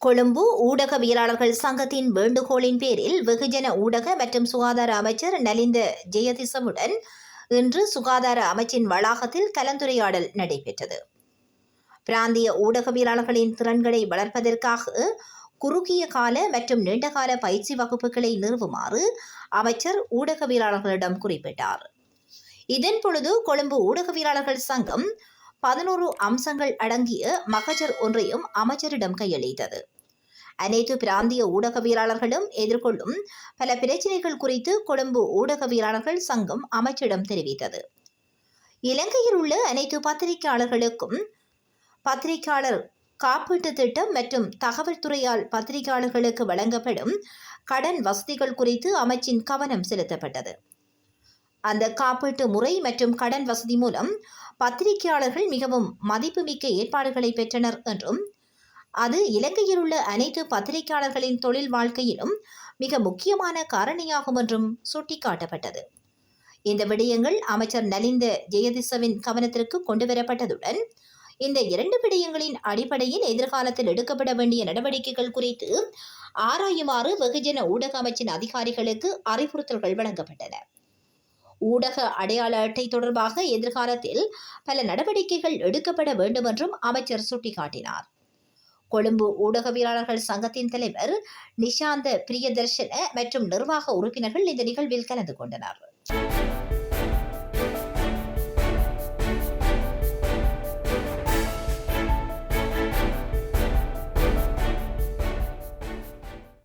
கொழும்பு ஊடகவியலாளர்கள் சங்கத்தின் வேண்டுகோளின் பேரில் வெகுஜன ஊடக மற்றும் சுகாதார அமைச்சர் நலிந்த ஜெயதிசவுடன் இன்று சுகாதார அமைச்சின் வளாகத்தில் கலந்துரையாடல் நடைபெற்றது. பிராந்திய ஊடகவியலாளர்களின் திறன்களை வளர்ப்பதற்காக குறுகிய கால மற்றும் நீண்டகால பயிற்சி வகுப்புகளை நிறுவுமாறு அமைச்சர் ஊடகவியலாளர்களிடம் குறிப்பிட்டார். இதன் பொழுது கொழும்பு ஊடகவியலாளர்கள் சங்கம் 11 அம்சங்கள் அடங்கிய மகஜர் ஒன்றையும் அமைச்சரிடம் கையளித்தது. அனைத்து பிராந்திய ஊடகவியலாளர்களும் எதிர்கொள்ளும் பல பிரச்சினைகள் குறித்து கொழும்பு ஊடகவியலாளர்கள் சங்கம் அமைச்சரிடம் தெரிவித்தது. இலங்கையில் உள்ள அனைத்து பத்திரிகையாளர்களுக்கும் பத்திரிகையாளர் காப்பீட்டு திட்டம் மற்றும் தகவல் துறையால் பத்திரிகையாளர்களுக்கு வழங்கப்படும் கடன் வசதிகள் குறித்து அமைச்சின் கவனம் செலுத்தப்பட்டது. அந்த காப்பீட்டு முறை மற்றும் கடன் வசதி மூலம் பத்திரிகையாளர்கள் மிகவும் மதிப்புமிக்க ஏற்பாடுகளை பெற்றனர் என்றும் அது இலங்கையில் உள்ள அனைத்து பத்திரிகையாளர்களின் தொழில் வாழ்க்கையிலும் மிக முக்கியமான காரணியாகும் என்றும் சுட்டிக்காட்டப்பட்டது. இந்த விடயங்கள் அமைச்சர் நலிந்த ஜெயதிசவின் கவனத்திற்கு கொண்டுவரப்பட்டதுடன் இந்த 2 விடயங்களின் அடிப்படையில் எதிர்காலத்தில் எடுக்கப்பட வேண்டிய நடவடிக்கைகள் குறித்து ஆராயுமாறு வெகுஜன ஊடக அமைச்சின் அதிகாரிகளுக்கு அறிவுறுத்தல்கள் வழங்கப்பட்டன. ஊடக அடையாள அட்டை தொடர்பாக எதிர்காலத்தில் பல நடவடிக்கைகள் எடுக்கப்பட வேண்டும் என்றும் அமைச்சர் சுட்டிக்காட்டினார். கொழும்பு ஊடகவியலாளர்கள் சங்கத்தின் தலைவர் நிஷாந்த பிரியதர்ஷன மற்றும் நிர்வாக உறுப்பினர்கள் இந்த நிகழ்வில் கலந்து கொண்டனர்.